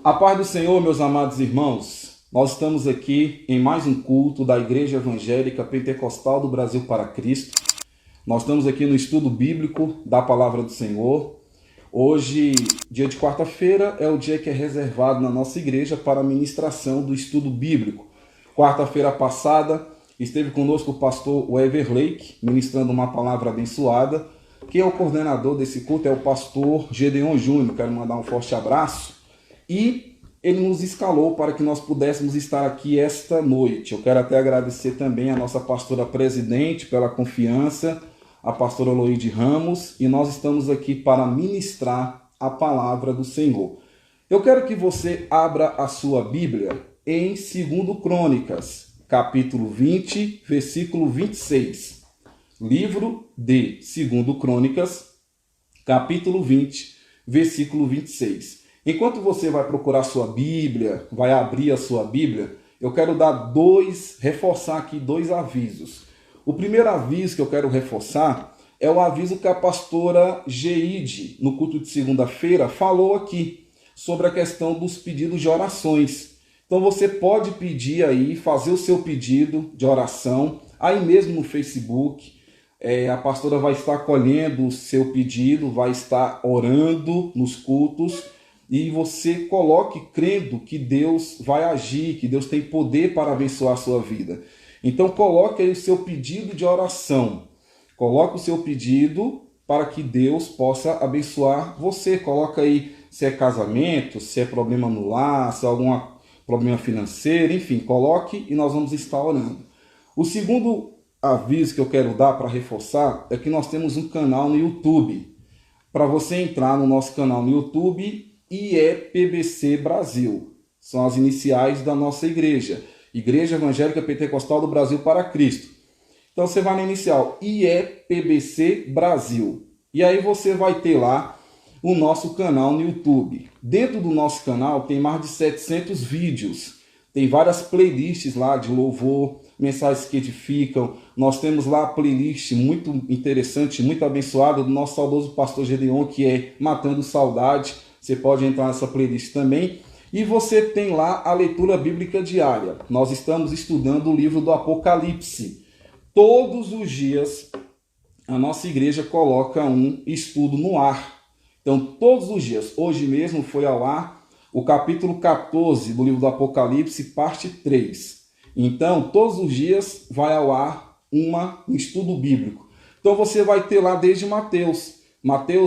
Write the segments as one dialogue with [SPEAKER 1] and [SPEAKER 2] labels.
[SPEAKER 1] A paz do Senhor, meus amados irmãos. Nós estamos aqui em mais um culto da Igreja Evangélica Pentecostal do Brasil para Cristo. Nós estamos aqui no estudo bíblico da Palavra do Senhor. Hoje, dia de quarta-feira, é o dia que é reservado na nossa igreja para a ministração do estudo bíblico. Quarta-feira passada, esteve conosco o pastor Weber Lake, ministrando uma palavra abençoada. Quem é o coordenador desse culto é o pastor Gedeon Júnior. Quero mandar um forte abraço. E ele nos escalou para que nós pudéssemos estar aqui esta noite. Eu quero até agradecer também a nossa pastora presidente pela confiança, a pastora Loide Ramos, e nós estamos aqui para ministrar a palavra do Senhor. Eu quero que você abra a sua Bíblia em 2 Crônicas, capítulo 20, versículo 26. Livro de 2 Crônicas, capítulo 20, versículo 26. Enquanto você vai procurar sua Bíblia, vai abrir a sua Bíblia, eu quero reforçar aqui dois avisos. O primeiro aviso que eu quero reforçar é o aviso que a pastora Geide, no culto de segunda-feira, falou aqui sobre a questão dos pedidos de orações. Então você pode pedir aí, fazer o seu pedido de oração, aí mesmo no Facebook. A pastora vai estar acolhendo o seu pedido, vai estar orando nos cultos. E você coloque crendo que Deus vai agir, que Deus tem poder para abençoar a sua vida. Então coloque aí o seu pedido de oração. Coloque o seu pedido para que Deus possa abençoar você. Coloque aí se é casamento, se é problema no lar, se é algum problema financeiro, enfim, coloque e nós vamos estar orando. O segundo aviso que eu quero dar para reforçar é que nós temos um canal no YouTube. Para você entrar no nosso canal no YouTube, IEPBC Brasil, são as iniciais da nossa igreja, Igreja Evangélica Pentecostal do Brasil para Cristo. Então você vai na inicial, IEPBC Brasil, e aí você vai ter lá o nosso canal no YouTube. Dentro do nosso canal tem mais de 700 vídeos, tem várias playlists lá de louvor, mensagens que edificam. Nós temos lá a playlist muito interessante, muito abençoada do nosso saudoso pastor Gedeon, que é Matando Saudade. Você pode entrar nessa playlist também. E você tem lá a leitura bíblica diária. Nós estamos estudando o livro do Apocalipse. Todos os dias a nossa igreja coloca um estudo no ar. Então, todos os dias, hoje mesmo foi ao ar o capítulo 14 do livro do Apocalipse, parte 3. Então, todos os dias vai ao ar um estudo bíblico. Então, você vai ter lá desde Mateus,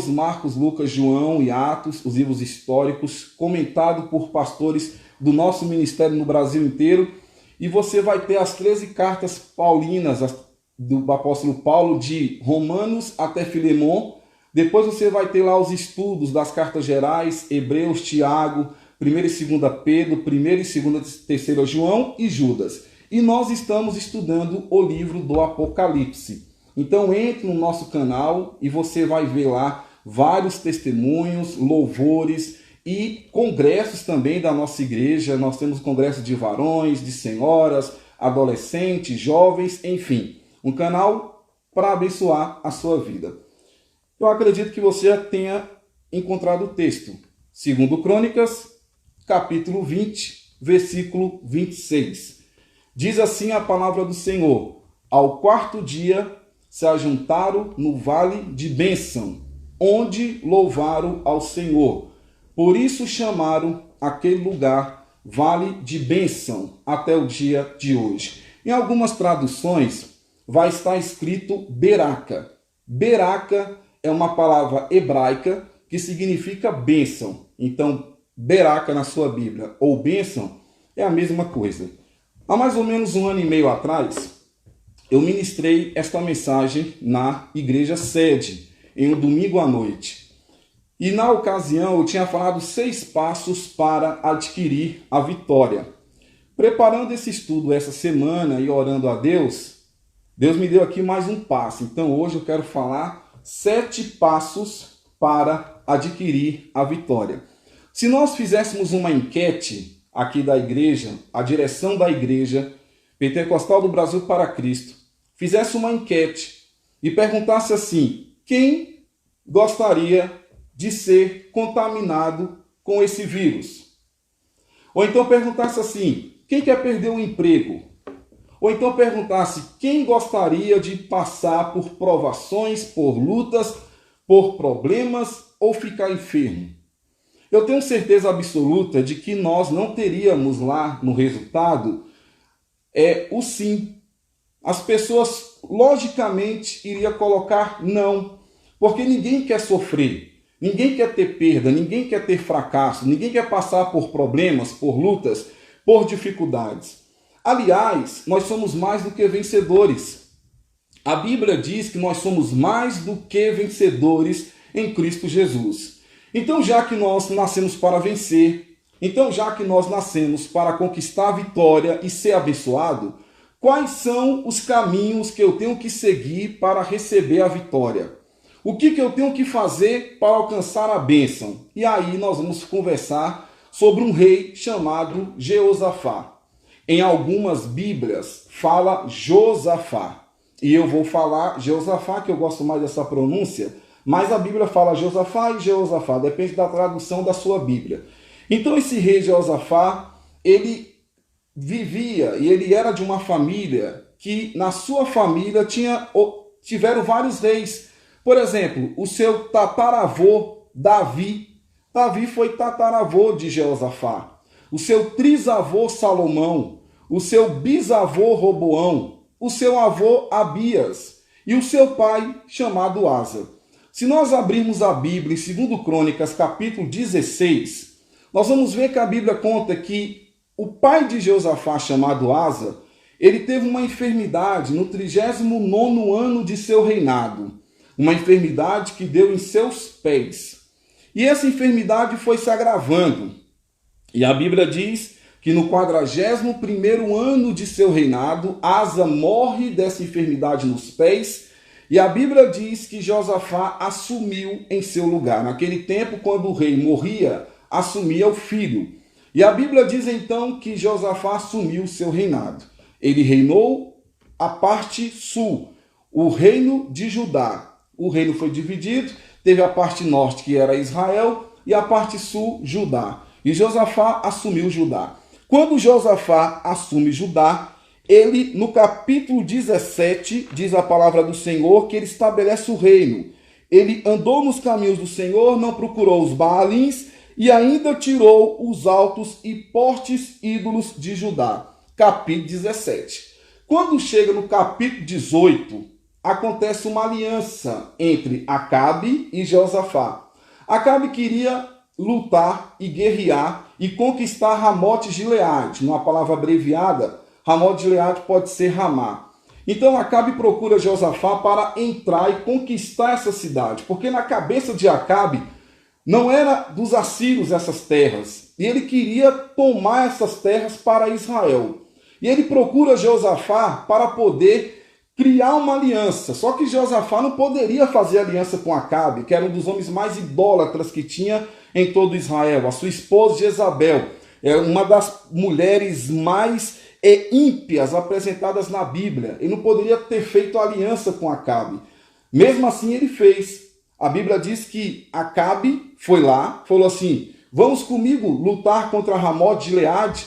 [SPEAKER 1] Marcos, Lucas, João e Atos, os livros históricos, comentado por pastores do nosso ministério no Brasil inteiro. E você vai ter as 13 cartas paulinas do apóstolo Paulo, de Romanos até Filemon. Depois você vai ter lá os estudos das cartas gerais, Hebreus, Tiago, 1 e 2 Pedro, 1 e 2 e 3 João e Judas. E nós estamos estudando o livro do Apocalipse. Então entre no nosso canal e você vai ver lá vários testemunhos, louvores e congressos também da nossa igreja. Nós temos congresso de varões, de senhoras, adolescentes, jovens, enfim. Um canal para abençoar a sua vida. Eu acredito que você já tenha encontrado o texto. 2 Crônicas, capítulo 20, versículo 26. Diz assim a palavra do Senhor: ao quarto dia se ajuntaram no vale de bênção, onde louvaram ao Senhor. Por isso chamaram aquele lugar vale de bênção até o dia de hoje. Em algumas traduções vai estar escrito Beraca. Beraca é uma palavra hebraica que significa bênção. Então, Beraca na sua Bíblia ou bênção é a mesma coisa. Há mais ou menos 1 ano e meio atrás, eu ministrei esta mensagem na igreja sede, em um domingo à noite. E na ocasião eu tinha falado 6 passos para adquirir a vitória. Preparando esse estudo essa semana e orando a Deus, Deus me deu aqui mais um passo. Então hoje eu quero falar 7 passos para adquirir a vitória. Se nós fizéssemos uma enquete aqui da igreja, a direção da igreja Pentecostal do Brasil para Cristo, fizesse uma enquete e perguntasse assim: quem gostaria de ser contaminado com esse vírus? Ou então perguntasse assim, quem quer perder o emprego? Ou então perguntasse, quem gostaria de passar por provações, por lutas, por problemas ou ficar enfermo? Eu tenho certeza absoluta de que nós não teríamos lá no resultado o sim. As pessoas logicamente iriam colocar não, porque ninguém quer sofrer, ninguém quer ter perda, ninguém quer ter fracasso, ninguém quer passar por problemas, por lutas, por dificuldades. Aliás, nós somos mais do que vencedores. A Bíblia diz que nós somos mais do que vencedores em Cristo Jesus. Então, já que nós nascemos para vencer, então já que nós nascemos para conquistar a vitória e ser abençoado, quais são os caminhos que eu tenho que seguir para receber a vitória? O que eu tenho que fazer para alcançar a bênção? E aí nós vamos conversar sobre um rei chamado Jeosafá. Em algumas Bíblias fala Josafá. E eu vou falar Jeosafá, que eu gosto mais dessa pronúncia, mas a Bíblia fala Josafá e Jeosafá, depende da tradução da sua Bíblia. Então esse rei Jeosafá, ele vivia e ele era de uma família que na sua família tiveram vários reis. Por exemplo, o seu tataravô Davi foi tataravô de Jeosafá. O seu trisavô Salomão, o seu bisavô Roboão, o seu avô Abias e o seu pai chamado Asa. Se nós abrirmos a Bíblia em 2 Crônicas, capítulo 16, nós vamos ver que a Bíblia conta que o pai de Jeosafá, chamado Asa, ele teve uma enfermidade no 39º ano de seu reinado. Uma enfermidade que deu em seus pés. E essa enfermidade foi se agravando. E a Bíblia diz que no 41º ano de seu reinado, Asa morre dessa enfermidade nos pés. E a Bíblia diz que Josafá assumiu em seu lugar. Naquele tempo, quando o rei morria, assumia o filho. E a Bíblia diz então que Josafá assumiu seu reinado. Ele reinou a parte sul, o reino de Judá. O reino foi dividido, teve a parte norte que era Israel e a parte sul Judá. E Josafá assumiu Judá. Quando Josafá assume Judá, ele no capítulo 17 diz a palavra do Senhor que ele estabelece o reino. Ele andou nos caminhos do Senhor, não procurou os Baalins, e ainda tirou os altos e fortes ídolos de Judá. Capítulo 17. Quando chega no capítulo 18, acontece uma aliança entre Acabe e Josafá. Acabe queria lutar e guerrear e conquistar Ramote-Gileade. Numa palavra abreviada, Ramote-Gileade pode ser Ramá. Então Acabe procura Josafá para entrar e conquistar essa cidade, porque na cabeça de Acabe não era dos assírios essas terras, e ele queria tomar essas terras para Israel. E ele procura Josafá para poder criar uma aliança. Só que Josafá não poderia fazer aliança com Acabe, que era um dos homens mais idólatras que tinha em todo Israel. A sua esposa Jezabel é uma das mulheres mais ímpias apresentadas na Bíblia. Ele não poderia ter feito aliança com Acabe. Mesmo assim ele fez. A Bíblia diz que Acabe foi lá, falou assim, vamos comigo lutar contra Ramote-Gileade?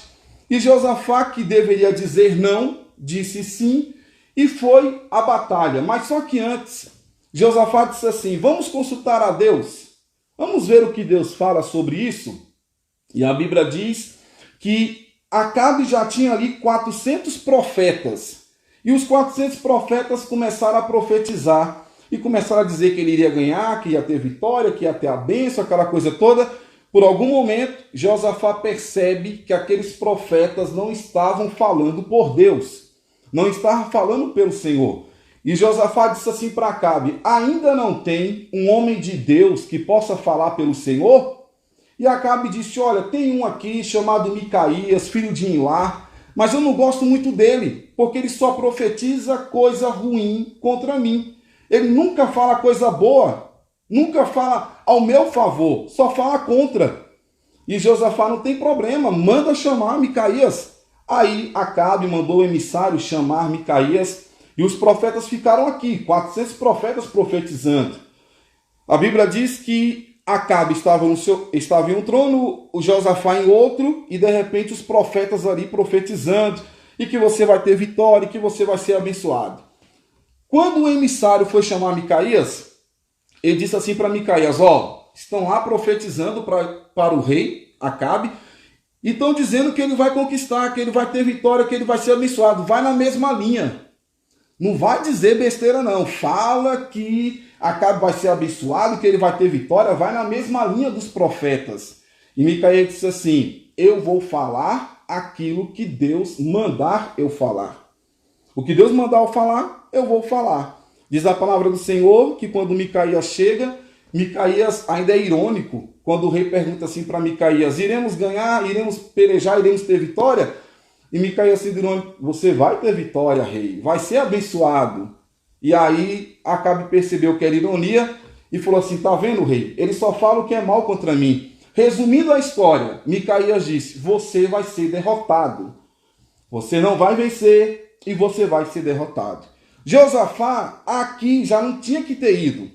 [SPEAKER 1] E Josafá, que deveria dizer não, disse sim, e foi à batalha. Mas só que antes, Josafá disse assim, vamos consultar a Deus, vamos ver o que Deus fala sobre isso. E a Bíblia diz que Acabe já tinha ali 400 profetas, e os 400 profetas começaram a profetizar, e começaram a dizer que ele iria ganhar, que ia ter vitória, que ia ter a bênção, aquela coisa toda. Por algum momento, Josafá percebe que aqueles profetas não estavam falando por Deus, não estavam falando pelo Senhor. E Josafá disse assim para Acabe, ainda não tem um homem de Deus que possa falar pelo Senhor? E Acabe disse, olha, tem um aqui chamado Micaías, filho de Imlá, mas eu não gosto muito dele, porque ele só profetiza coisa ruim contra mim. Ele nunca fala coisa boa, nunca fala ao meu favor, só fala contra. E Josafá não tem problema, manda chamar Micaías. Aí Acabe mandou o emissário chamar Micaías e os profetas ficaram aqui, 400 profetas profetizando. A Bíblia diz que Acabe estava em um trono, o Josafá em outro, e de repente os profetas ali profetizando, e que você vai ter vitória, e que você vai ser abençoado. Quando o emissário foi chamar Micaías, ele disse assim para Micaías, estão lá profetizando para o rei Acabe, e estão dizendo que ele vai conquistar, que ele vai ter vitória, que ele vai ser abençoado. Vai na mesma linha. Não vai dizer besteira não. Fala que Acabe vai ser abençoado, que ele vai ter vitória. Vai na mesma linha dos profetas. E Micaías disse assim, eu vou falar aquilo que Deus mandar eu falar. O que Deus mandar eu falar, eu vou falar. Diz a palavra do Senhor que quando Micaías chega, Micaías ainda é irônico. Quando o rei pergunta assim para Micaías, iremos ganhar, iremos pelejar, iremos ter vitória? E Micaías assim, irônico, você vai ter vitória, rei, vai ser abençoado. E aí Acabe percebeu que era ironia e falou assim, tá vendo, rei? Ele só fala o que é mal contra mim. Resumindo a história, Micaías disse, você vai ser derrotado. Você não vai vencer e você vai ser derrotado. Josafá aqui já não tinha que ter ido.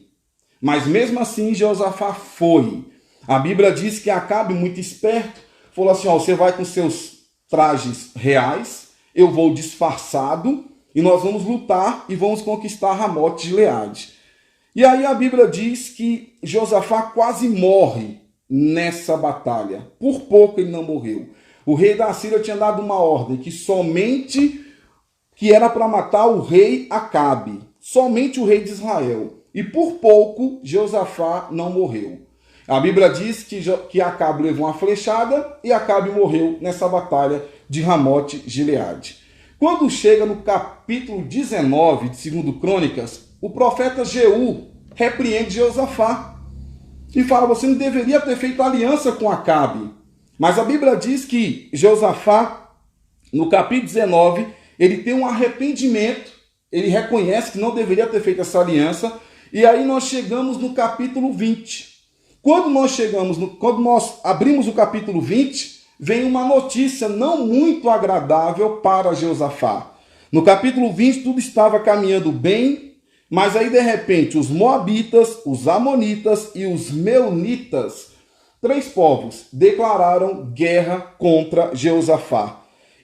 [SPEAKER 1] Mas mesmo assim Josafá foi. A Bíblia diz que Acabe, muito esperto, falou assim, você vai com seus trajes reais, eu vou disfarçado, e nós vamos lutar e vamos conquistar Ramote de Gileade. E aí a Bíblia diz que Josafá quase morre nessa batalha. Por pouco ele não morreu. O rei da Síria tinha dado uma ordem que era para matar o rei Acabe, somente o rei de Israel. E por pouco Josafá não morreu. A Bíblia diz que Acabe levou uma flechada e Acabe morreu nessa batalha de Ramote Gileade. Quando chega no capítulo 19 de 2 Crônicas, o profeta Jeú repreende Josafá e fala, você não deveria ter feito aliança com Acabe. Mas a Bíblia diz que Josafá, no capítulo 19, ele tem um arrependimento, ele reconhece que não deveria ter feito essa aliança, e aí nós chegamos no capítulo 20. Quando nós abrimos o capítulo 20, vem uma notícia não muito agradável para Josafá. No capítulo 20 tudo estava caminhando bem, mas aí de repente os moabitas, os amonitas e os meunitas, 3 povos, declararam guerra contra Josafá.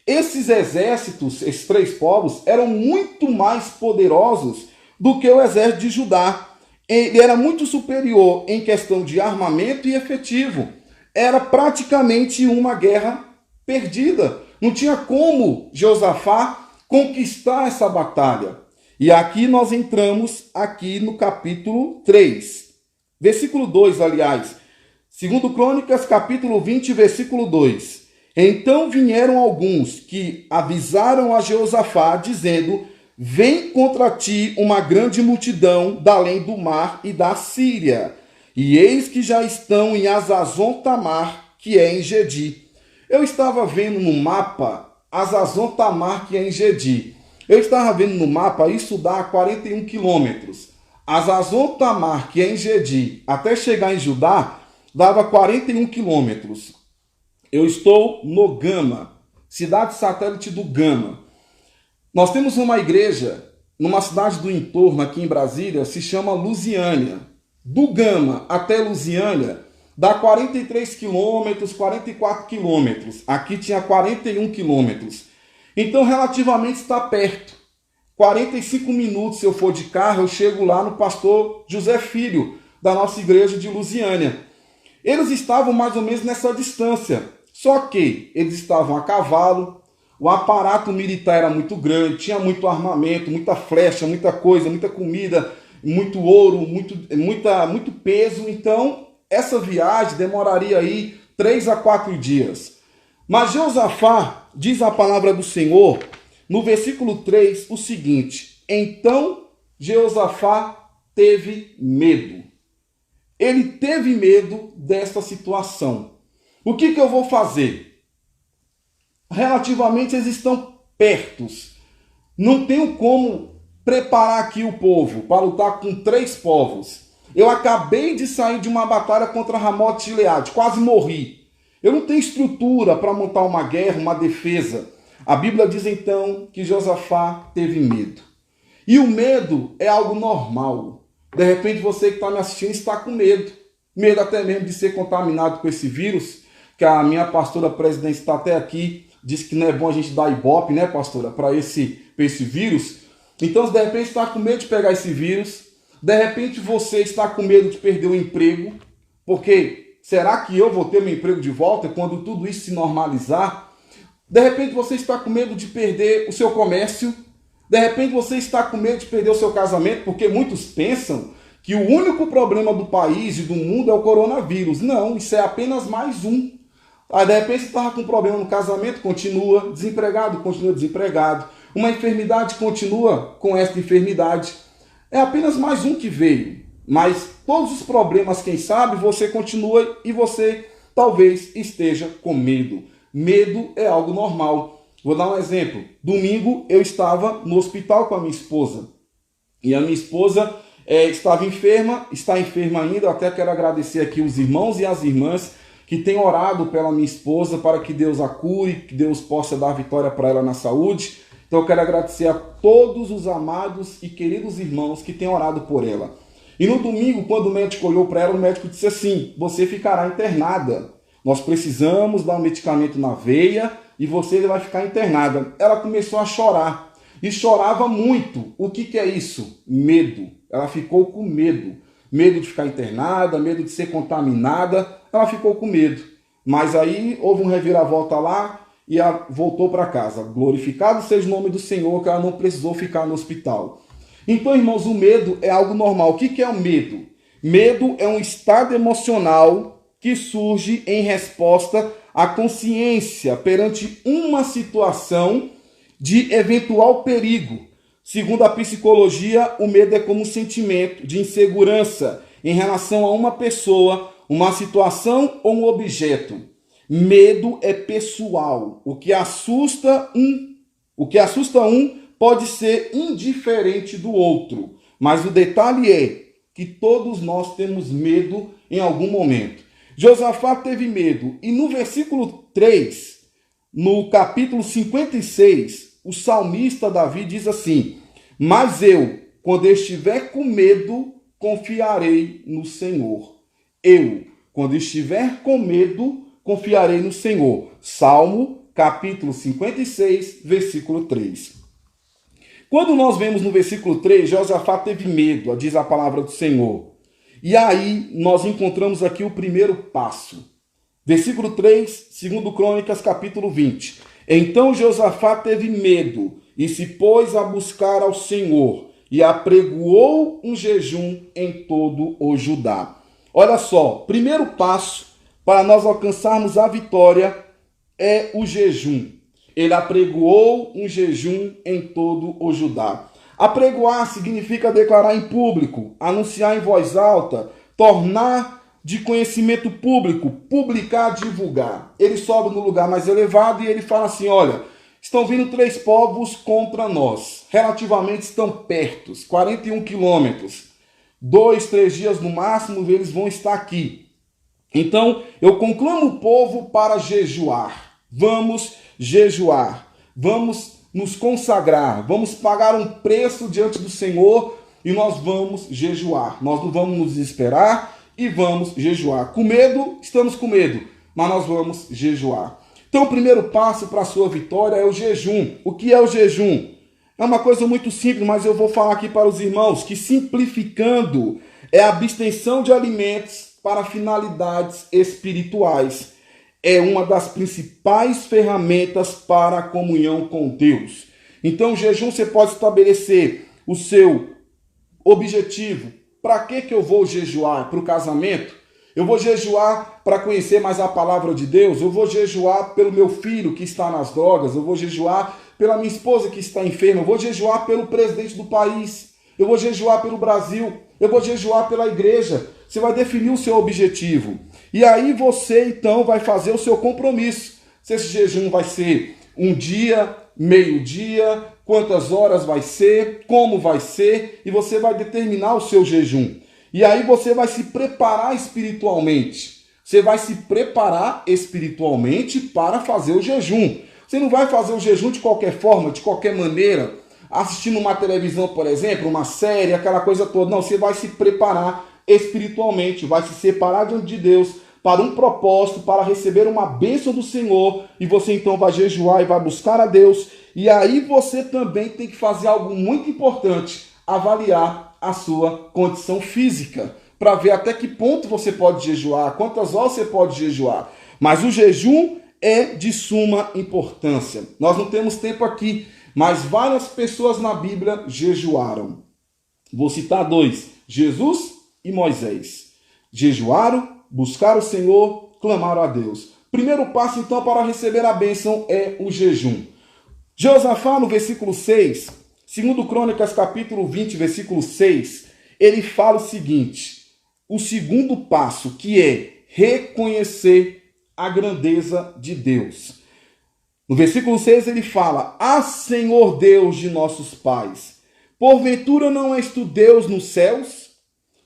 [SPEAKER 1] Esses exércitos, esses 3 povos, eram muito mais poderosos do que o exército de Judá. Ele era muito superior em questão de armamento e efetivo. Era praticamente uma guerra perdida. Não tinha como Josafá conquistar essa batalha. E aqui nós entramos aqui no capítulo 3. Versículo 2, aliás. 2 Crônicas, capítulo 20, versículo 2. Então vieram alguns que avisaram a Josafá, dizendo, vem contra ti uma grande multidão da além do mar e da Síria. E eis que já estão em Hazazon-Tamar, que é em Gedi. Eu estava vendo no mapa Hazazon-Tamar, que é em Gedi. Eu estava vendo no mapa, isso dá 41 quilômetros. Hazazon-Tamar, que é em Gedi, até chegar em Judá, dava 41 quilômetros. Eu estou no Gama, cidade satélite do Gama. Nós temos uma igreja numa cidade do entorno aqui em Brasília, se chama Lusiânia. Do Gama até Lusiânia dá 43 quilômetros, 44 quilômetros. Aqui tinha 41 quilômetros. Então relativamente está perto. 45 minutos se eu for de carro, eu chego lá no pastor José Filho, da nossa igreja de Lusiânia. Eles estavam mais ou menos nessa distância. Só que eles estavam a cavalo, o aparato militar era muito grande, tinha muito armamento, muita flecha, muita coisa, muita comida, muito ouro, muito peso. Então, essa viagem demoraria aí 3 a 4 dias. Mas Josafá, diz a palavra do Senhor, no versículo 3, o seguinte, então Josafá teve medo. Ele teve medo desta situação. O que eu vou fazer? Relativamente eles estão pertos. Não tenho como preparar aqui o povo para lutar com 3 povos. Eu acabei de sair de uma batalha contra Ramote Gileade, quase morri. Eu não tenho estrutura para montar uma guerra, uma defesa. A Bíblia diz então que Josafá teve medo. E o medo é algo normal. De repente você que está me assistindo está com medo. medo até mesmo de ser contaminado com esse vírus, que a minha pastora presidente está até aqui, disse que não é bom a gente dar ibope, né, pastora, para esse vírus. Então, de repente, está com medo de pegar esse vírus, de repente você está com medo de perder o emprego, porque será que eu vou ter meu emprego de volta quando tudo isso se normalizar? De repente você está com medo de perder o seu comércio, de repente você está com medo de perder o seu casamento, porque muitos pensam que o único problema do país e do mundo é o coronavírus. Não, isso é apenas mais um. Aí de repente você estava com problema no casamento, continua desempregado. Uma enfermidade continua com essa enfermidade. É apenas mais um que veio. Mas todos os problemas, quem sabe, você continua e você talvez esteja com medo. Medo é algo normal. Vou dar um exemplo. Domingo eu estava no hospital com a minha esposa. E a minha esposa estava enferma, está enferma ainda. Eu até quero agradecer aqui os irmãos e as irmãs que têm orado pela minha esposa para que Deus a cure, que Deus possa dar vitória para ela na saúde. Então eu quero agradecer a todos os amados e queridos irmãos que têm orado por ela. E no domingo, quando o médico olhou para ela, o médico disse assim: você ficará internada. Nós precisamos dar um medicamento na veia e você vai ficar internada. Ela começou a chorar. E chorava muito. O que é isso? Medo. Ela ficou com medo. Medo de ficar internada, medo de ser contaminada. Ela ficou com medo. Mas aí houve um reviravolta lá e ela voltou para casa. Glorificado seja o nome do Senhor, que ela não precisou ficar no hospital. Então, irmãos, o medo é algo normal. O que é o medo? Medo é um estado emocional que surge em resposta à consciência perante uma situação de eventual perigo. Segundo a psicologia, o medo é como um sentimento de insegurança em relação a uma pessoa, uma situação ou um objeto. Medo é pessoal. O que assusta um pode ser indiferente do outro. Mas o detalhe é que todos nós temos medo em algum momento. Josafá teve medo. E no versículo 3, no capítulo 56, o salmista Davi diz assim: mas eu, quando estiver com medo, confiarei no Senhor. Eu, quando estiver com medo, confiarei no Senhor. Salmo, capítulo 56, versículo 3. Quando nós vemos no versículo 3, Josafá teve medo, diz a palavra do Senhor. E aí nós encontramos aqui o primeiro passo. Versículo 3, 2 Crônicas, capítulo 20. Então Josafá teve medo e se pôs a buscar ao Senhor e apregoou um jejum em todo o Judá. Olha só, primeiro passo para nós alcançarmos a vitória é o jejum. Ele apregoou um jejum em todo o Judá. Apregoar significa declarar em público, anunciar em voz alta, tornar de conhecimento público, publicar, divulgar. Ele sobe no lugar mais elevado e ele fala assim: olha, estão vindo 3 povos contra nós. Relativamente estão perto, 41 quilômetros. 2, 3 dias no máximo eles vão estar aqui. Então eu conclamo o povo para jejuar. Vamos jejuar. Vamos nos consagrar, vamos pagar um preço diante do Senhor e nós vamos jejuar. Nós não vamos nos desesperar e vamos jejuar. Com medo, estamos com medo, mas nós vamos jejuar. Então o primeiro passo para a sua vitória é o jejum. O que é o jejum? É uma coisa muito simples, mas eu vou falar aqui para os irmãos que, simplificando, é a abstenção de alimentos para finalidades espirituais. É uma das principais ferramentas para a comunhão com Deus. Então, o jejum, você pode estabelecer o seu objetivo. Para que eu vou jejuar? Para o casamento? Eu vou jejuar para conhecer mais a palavra de Deus? Eu vou jejuar pelo meu filho que está nas drogas? Eu vou jejuar pela minha esposa que está enferma? Eu vou jejuar pelo presidente do país? Eu vou jejuar pelo Brasil? Eu vou jejuar pela igreja? Você vai definir o seu objetivo. E aí você, então, vai fazer o seu compromisso. Se esse jejum vai ser um dia, meio-dia, quantas horas vai ser, como vai ser, e você vai determinar o seu jejum. E aí você vai se preparar espiritualmente. Você vai se preparar espiritualmente para fazer o jejum. Você não vai fazer o jejum de qualquer forma, de qualquer maneira, assistindo uma televisão, por exemplo, uma série, aquela coisa toda. Não, você vai se preparar espiritualmente, vai se separar diante de Deus para um propósito, para receber uma bênção do Senhor, e você então vai jejuar e vai buscar a Deus. E aí você também tem que fazer algo muito importante, avaliar a sua condição física, para ver até que ponto você pode jejuar, quantas horas você pode jejuar. Mas o jejum é de suma importância. Nós não temos tempo aqui, mas várias pessoas na Bíblia jejuaram. Vou citar dois, Jesus e Moisés. Jejuaram, buscaram o Senhor, clamaram a Deus. Primeiro passo, então, para receber a bênção é o jejum. Josafá, no versículo 6, segundo Crônicas, capítulo 20, versículo 6, ele fala o seguinte, o segundo passo, que é reconhecer a grandeza de Deus. No versículo 6 ele fala, Senhor Deus de nossos pais, porventura não és tu Deus nos céus?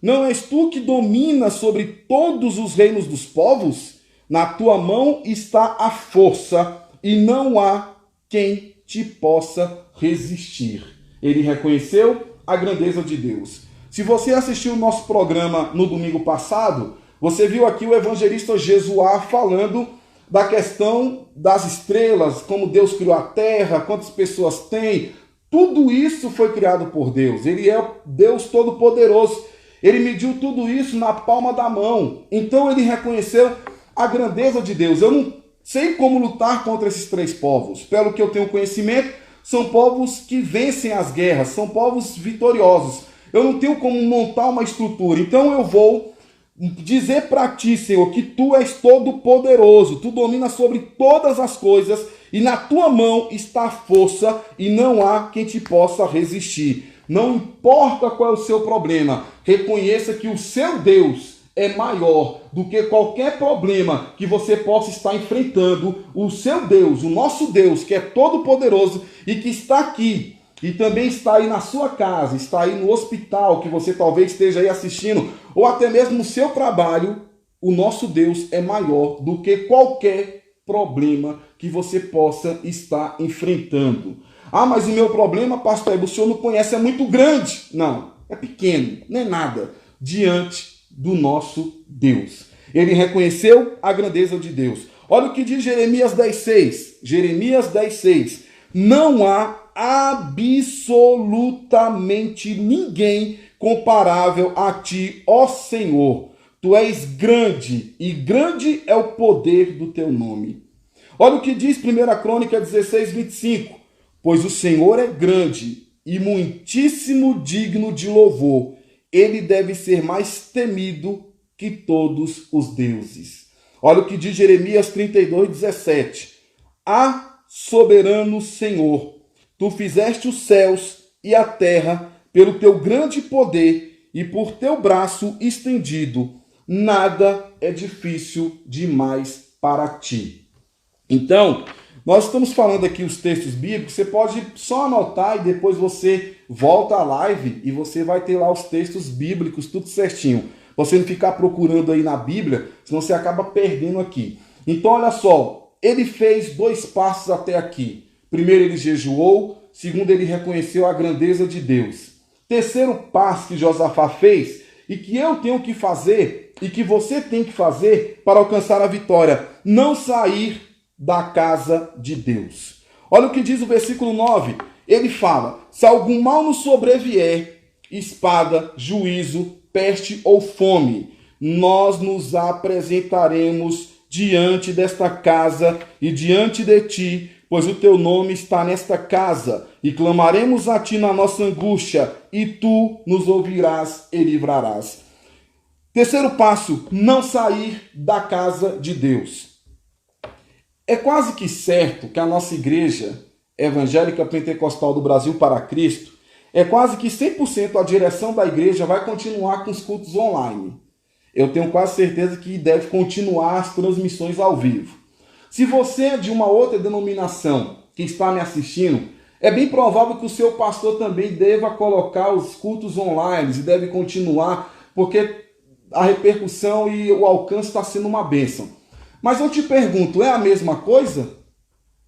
[SPEAKER 1] Não és tu que dominas sobre todos os reinos dos povos? Na tua mão está a força e não há quem te possa resistir. Ele reconheceu a grandeza de Deus. Se você assistiu o nosso programa no domingo passado, você viu aqui o evangelista Jesuá falando da questão das estrelas, como Deus criou a terra, quantas pessoas tem. Tudo isso foi criado por Deus. Ele é Deus Todo-Poderoso. Ele mediu tudo isso na palma da mão. Então ele reconheceu a grandeza de Deus. Eu não sei como lutar contra esses três povos. Pelo que eu tenho conhecimento, são povos que vencem as guerras, são povos vitoriosos. Eu não tenho como montar uma estrutura. Então eu vou dizer para ti, Senhor, que tu és todo poderoso, tu dominas sobre todas as coisas e na tua mão está a força e não há quem te possa resistir. Não importa qual é o seu problema, reconheça que o seu Deus é maior do que qualquer problema que você possa estar enfrentando. O seu Deus, o nosso Deus, que é todo poderoso e que está aqui, e também está aí na sua casa, está aí no hospital, que você talvez esteja aí assistindo, ou até mesmo no seu trabalho, o nosso Deus é maior do que qualquer problema que você possa estar enfrentando. Mas o meu problema, pastor, o senhor não conhece, é muito grande. Não, é pequeno, não é nada, diante do nosso Deus. Ele reconheceu a grandeza de Deus. Olha o que diz Jeremias 10,6. Jeremias 10,6. Não há absolutamente ninguém comparável a ti, ó Senhor. Tu és grande, e grande é o poder do teu nome. Olha o que diz 1 Crônica 16:25. Pois o Senhor é grande e muitíssimo digno de louvor. Ele deve ser mais temido que todos os deuses. Olha o que diz Jeremias 32:17. Soberano Senhor, tu fizeste os céus e a terra pelo teu grande poder e por teu braço estendido. Nada é difícil demais para ti. Então, nós estamos falando aqui os textos bíblicos, você pode só anotar e depois você volta à live e você vai ter lá os textos bíblicos, tudo certinho. Você não ficar procurando aí na Bíblia, senão você acaba perdendo aqui. Então, olha só, ele fez 2 passos até aqui. Primeiro, ele jejuou. Segundo, ele reconheceu a grandeza de Deus. Terceiro passo que Josafá fez e que eu tenho que fazer e que você tem que fazer para alcançar a vitória: não sair da casa de Deus. Olha o que diz o versículo 9. Ele fala: se algum mal nos sobrevier, espada, juízo, peste ou fome, nós nos apresentaremos diante desta casa e diante de ti, pois o teu nome está nesta casa, e clamaremos a ti na nossa angústia, e tu nos ouvirás e livrarás. Terceiro passo: não sair da casa de Deus. É quase que certo que a nossa igreja evangélica pentecostal do Brasil para Cristo, é quase que 100% a direção da igreja vai continuar com os cultos online. Eu tenho quase certeza que deve continuar as transmissões ao vivo. Se você é de uma outra denominação que está me assistindo, é bem provável que o seu pastor também deva colocar os cultos online e deve continuar, porque a repercussão e o alcance está sendo uma bênção. Mas eu te pergunto, é a mesma coisa?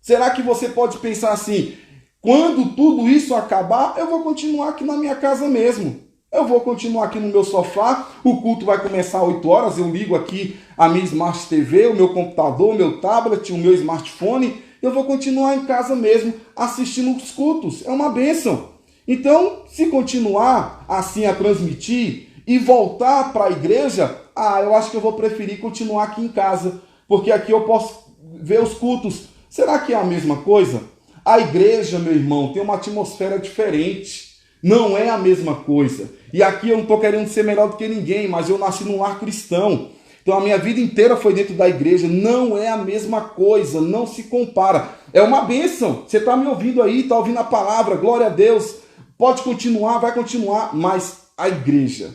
[SPEAKER 1] Será que você pode pensar assim: quando tudo isso acabar, eu vou continuar aqui na minha casa mesmo? Eu vou continuar aqui no meu sofá, o culto vai começar às 8 horas, eu ligo aqui a minha Smart TV, o meu computador, o meu tablet, o meu smartphone, eu vou continuar em casa mesmo assistindo os cultos. É uma bênção. Então, se continuar assim a transmitir e voltar para a igreja, eu acho que eu vou preferir continuar aqui em casa, porque aqui eu posso ver os cultos. Será que é a mesma coisa? A igreja, meu irmão, tem uma atmosfera diferente. Não é a mesma coisa. E aqui eu não estou querendo ser melhor do que ninguém, mas eu nasci num lar cristão. Então a minha vida inteira foi dentro da igreja. Não é a mesma coisa, não se compara. É uma bênção. Você está me ouvindo aí, está ouvindo a palavra, glória a Deus. Pode continuar, vai continuar, mas a igreja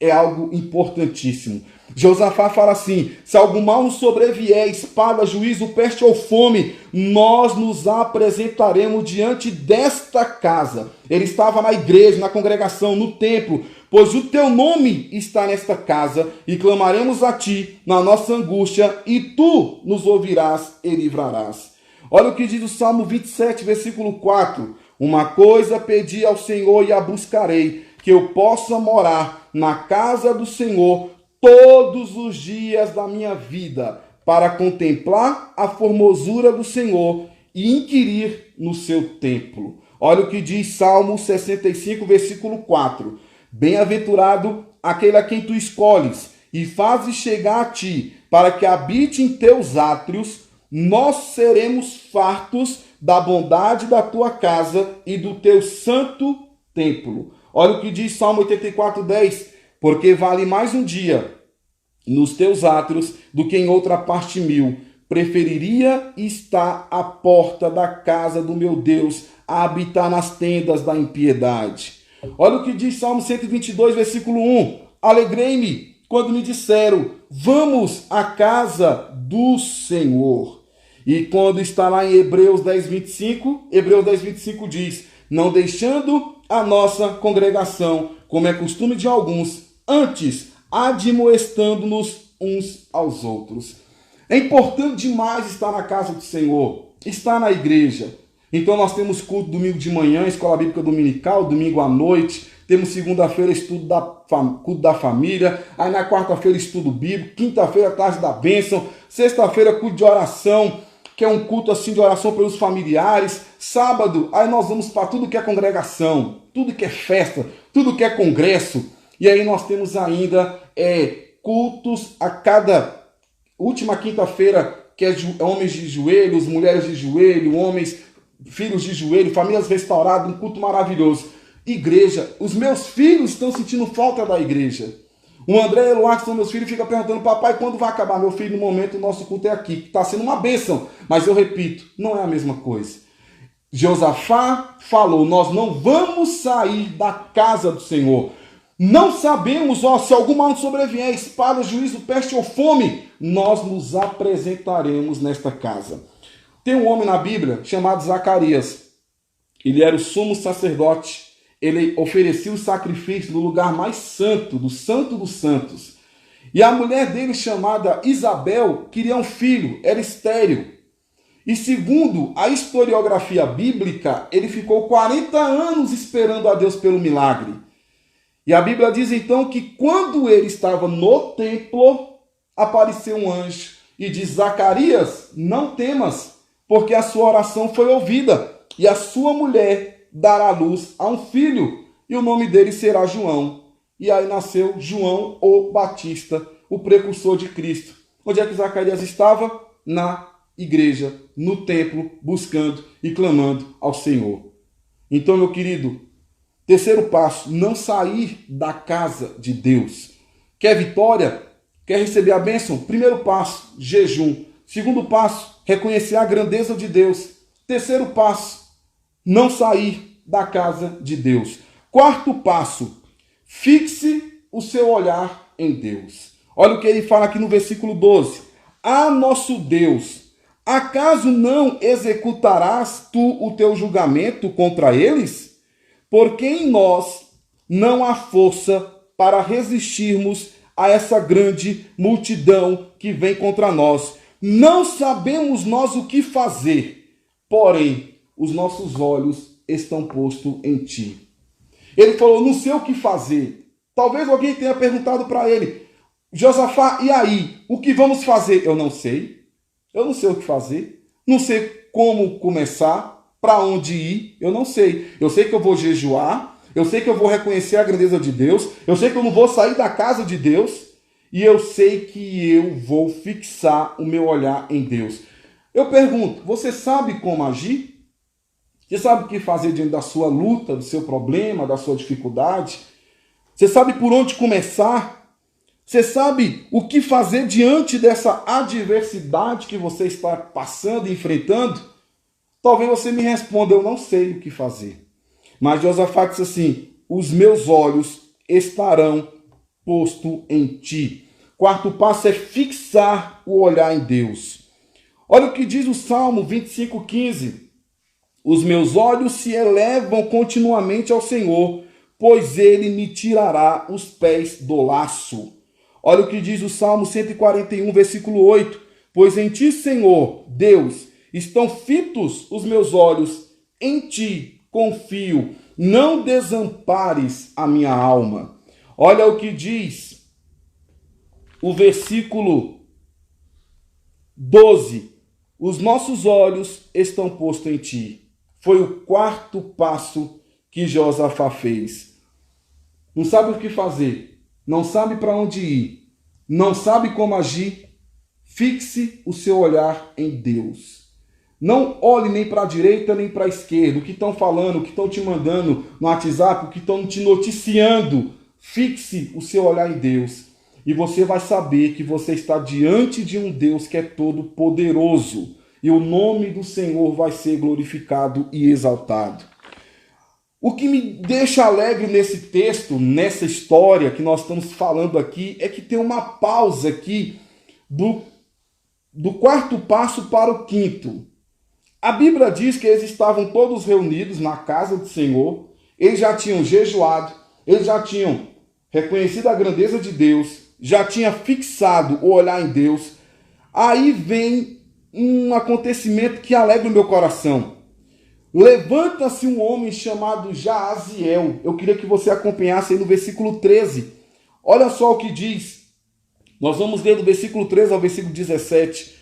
[SPEAKER 1] é algo importantíssimo. Josafá fala assim: se algum mal nos sobrevier, espada, juízo, peste ou fome, nós nos apresentaremos diante desta casa. Ele estava na igreja, na congregação, no templo, pois o teu nome está nesta casa, e clamaremos a ti na nossa angústia, e tu nos ouvirás e livrarás. Olha o que diz o Salmo 27, versículo 4. Uma coisa pedi ao Senhor e a buscarei, que eu possa morar na casa do Senhor todos os dias da minha vida, para contemplar a formosura do Senhor e inquirir no seu templo. Olha o que diz Salmo 65, versículo 4. Bem-aventurado aquele a quem tu escolhes e fazes chegar a ti, para que habite em teus átrios. Nós seremos fartos da bondade da tua casa e do teu santo templo. Olha o que diz Salmo 84, 10. Porque vale mais um dia nos teus átrios do que em outra parte 1000. Preferiria estar à porta da casa do meu Deus a habitar nas tendas da impiedade. Olha o que diz Salmo 122, versículo 1. Alegrei-me quando me disseram, vamos à casa do Senhor. E quando está lá em Hebreus 10, 25, Hebreus 10, 25 diz, não deixando a nossa congregação, como é costume de alguns, antes admoestando-nos uns aos outros. É importante demais estar na casa do Senhor, estar na igreja. Então nós temos culto domingo de manhã, escola bíblica dominical, domingo à noite, temos segunda-feira estudo culto da família, aí na quarta-feira estudo bíblico, quinta-feira tarde da bênção, sexta-feira culto de oração, que é um culto assim de oração pelos familiares, sábado, aí nós vamos para tudo que é congregação, tudo que é festa, tudo que é congresso, e aí nós temos ainda cultos a cada última quinta-feira, que é homens de joelhos, mulheres de joelho, homens, filhos de joelho, famílias restauradas, um culto maravilhoso. Igreja, os meus filhos estão sentindo falta da igreja. O André e o Eloá, que são meus filhos, ficam perguntando, papai, quando vai acabar? Meu filho, no momento, o nosso culto é aqui, que está sendo uma bênção. Mas eu repito, não é a mesma coisa. Josafá falou, nós não vamos sair da casa do Senhor. Não sabemos, se algum mal nos sobrevier, espada, juízo, peste ou fome, nós nos apresentaremos nesta casa. Tem um homem na Bíblia chamado Zacarias. Ele era o sumo sacerdote. Ele oferecia o sacrifício no lugar mais santo dos santos. E a mulher dele, chamada Isabel, queria um filho, era estéril. E segundo a historiografia bíblica, ele ficou 40 anos esperando a Deus pelo milagre. E a Bíblia diz então que quando ele estava no templo, apareceu um anjo e diz, Zacarias, não temas, porque a sua oração foi ouvida, e a sua mulher dará luz a um filho, e o nome dele será João. E aí nasceu João o Batista, o precursor de Cristo. Onde é que Zacarias estava? Na igreja, no templo, buscando e clamando ao Senhor. Então, meu querido, terceiro passo, não sair da casa de Deus. Quer vitória? Quer receber a bênção? Primeiro passo, jejum. Segundo passo, reconhecer a grandeza de Deus. Terceiro passo, não sair da casa de Deus. Quarto passo, fixe o seu olhar em Deus. Olha o que ele fala aqui no versículo 12. Ah, nosso Deus, acaso não executarás tu o teu julgamento contra eles? Porque em nós não há força para resistirmos a essa grande multidão que vem contra nós. Não sabemos nós o que fazer, porém os nossos olhos estão postos em ti. Ele falou, não sei o que fazer. Talvez alguém tenha perguntado para ele, Josafá, e aí? O que vamos fazer? Eu não sei. Eu não sei o que fazer. Não sei como começar, para onde ir. Eu não sei. Eu sei que eu vou jejuar. Eu sei que eu vou reconhecer a grandeza de Deus. Eu sei que eu não vou sair da casa de Deus. E eu sei que eu vou fixar o meu olhar em Deus. Eu pergunto, você sabe como agir? Você sabe o que fazer diante da sua luta, do seu problema, da sua dificuldade? Você sabe por onde começar? Você sabe o que fazer diante dessa adversidade que você está passando, enfrentando? Talvez você me responda, eu não sei o que fazer. Mas Josafá disse assim, os meus olhos estarão postos em ti. Quarto passo é fixar o olhar em Deus. Olha o que diz o Salmo 25:15. Os meus olhos se elevam continuamente ao Senhor, pois ele me tirará os pés do laço. Olha o que diz o Salmo 141, versículo 8. Pois em ti, Senhor, Deus, estão fitos os meus olhos, em ti confio, não desampares a minha alma. Olha o que diz o versículo 12. Os nossos olhos estão postos em ti. Foi o quarto passo que Josafá fez. Não sabe o que fazer, não sabe para onde ir, não sabe como agir. Fixe o seu olhar em Deus. Não olhe nem para a direita nem para a esquerda, o que estão falando, o que estão te mandando no WhatsApp, o que estão te noticiando. Fixe o seu olhar em Deus. E você vai saber que você está diante de um Deus que é todo poderoso. E o nome do Senhor vai ser glorificado e exaltado. O que me deixa alegre nesse texto, nessa história que nós estamos falando aqui, é que tem uma pausa aqui do quarto passo para o quinto. A Bíblia diz que eles estavam todos reunidos na casa do Senhor, eles já tinham jejuado, eles já tinham reconhecido a grandeza de Deus, já tinham fixado o olhar em Deus. Aí vem um acontecimento que alegra o meu coração. Levanta-se um homem chamado Jaaziel. Eu queria que você acompanhasse aí no versículo 13. Olha só o que diz. Nós vamos ler do versículo 13 ao versículo 17.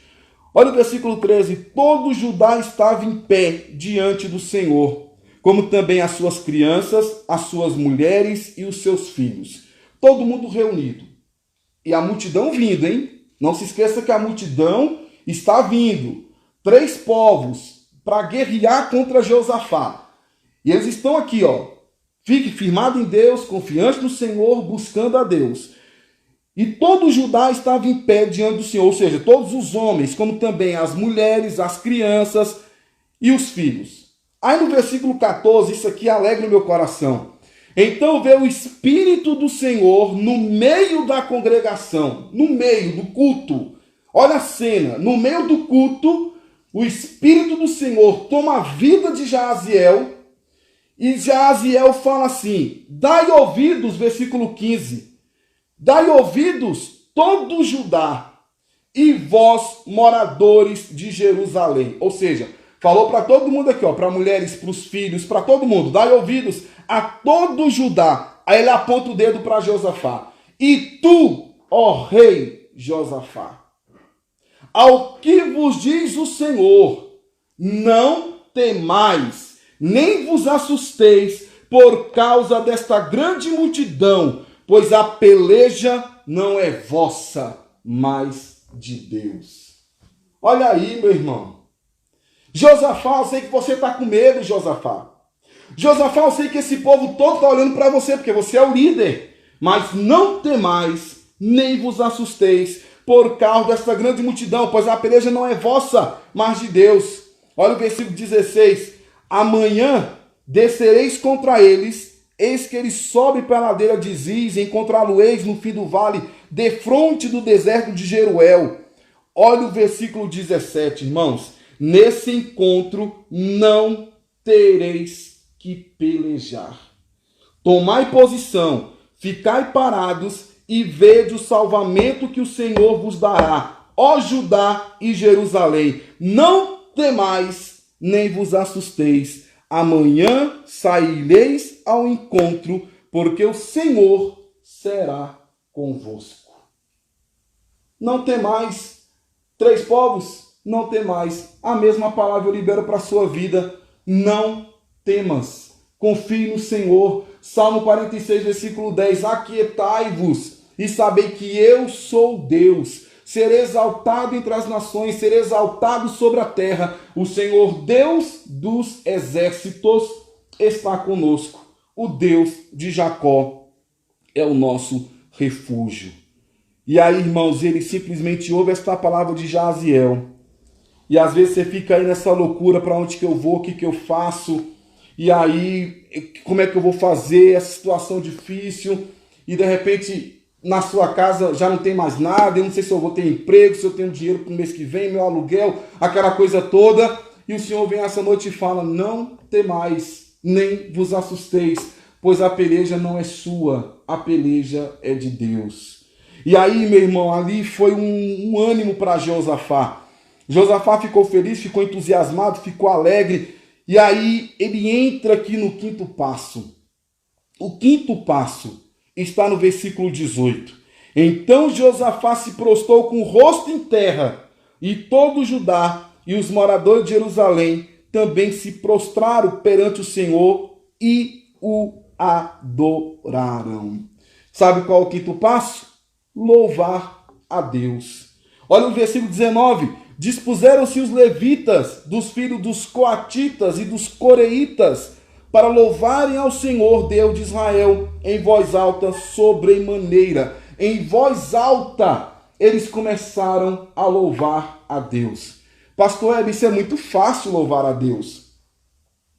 [SPEAKER 1] Olha o versículo 13. Todo Judá estava em pé diante do Senhor, como também as suas crianças, as suas mulheres e os seus filhos. Todo mundo reunido. E a multidão vindo, hein? Não se esqueça que a multidão está vindo. 3 povos para guerrear contra Josafá. E eles estão aqui, ó. Fique firmado em Deus, confiante no Senhor, buscando a Deus. E todo Judá estava em pé diante do Senhor, ou seja, todos os homens, como também as mulheres, as crianças e os filhos. Aí no versículo 14, isso aqui alegra o meu coração. Então veio o Espírito do Senhor no meio da congregação, no meio do culto. Olha a cena, no meio do culto, o Espírito do Senhor toma a vida de Jaaziel, e Jaaziel fala assim, dai ouvidos, versículo 15, dai ouvidos todo Judá, e vós, moradores de Jerusalém. Ou seja, falou para todo mundo aqui, para mulheres, para os filhos, para todo mundo, dai ouvidos a todo Judá. Aí ele aponta o dedo para Josafá. E tu, ó rei Josafá, ao que vos diz o Senhor, não temais, nem vos assusteis por causa desta grande multidão, pois a peleja não é vossa, mas de Deus. Olha aí, meu irmão. Josafá, eu sei que você está com medo, Josafá. Josafá, eu sei que esse povo todo está olhando para você, porque você é o líder. Mas não temais, nem vos assusteis, por causa dessa grande multidão, pois a peleja não é vossa, mas de Deus. Olha o versículo 16. Amanhã descereis contra eles, eis que eles sobem pela ladeira de Ziz, encontrá-lo-eis no fim do vale, defronte do deserto de Jeruel. Olha o versículo 17, irmãos. Nesse encontro não tereis que pelejar. Tomai posição, ficai parados e vede o salvamento que o Senhor vos dará, ó Judá e Jerusalém. Não temais, nem vos assusteis. Amanhã saireis ao encontro, porque o Senhor será convosco. Não temais, 3 povos, não temais. A mesma palavra eu libero para a sua vida. Não temas. Confie no Senhor. Salmo 46, versículo 10. Aquietai-vos e sabei que eu sou Deus. Serei exaltado entre as nações, serei exaltado sobre a terra. O Senhor, Deus dos exércitos, está conosco. O Deus de Jacó é o nosso refúgio. E aí, irmãos, ele simplesmente ouve esta palavra de Jaziel. E às vezes você fica aí nessa loucura, para onde que eu vou, o que que eu faço? E aí, como é que eu vou fazer? Essa situação difícil. E de repente, na sua casa já não tem mais nada. Eu não sei se eu vou ter emprego, se eu tenho dinheiro para o mês que vem, meu aluguel, aquela coisa toda. E o Senhor vem essa noite e fala: não temais, nem vos assusteis, pois a peleja não é sua, a peleja é de Deus. E aí, meu irmão, ali foi um ânimo para Josafá. Josafá ficou feliz, ficou entusiasmado, ficou alegre. E aí ele entra aqui no 5º passo. O 5º passo está no versículo 18. Então Josafá se prostrou com o rosto em terra, e todo Judá e os moradores de Jerusalém também se prostraram perante o Senhor e o adoraram. Sabe qual é o 5º passo? Louvar a Deus. Olha o versículo 19. Dispuseram-se os levitas, dos filhos dos coatitas e dos coreitas, para louvarem ao Senhor, Deus de Israel, em voz alta, sobremaneira. Em voz alta, eles começaram a louvar a Deus. Pastor, isso é muito fácil, louvar a Deus.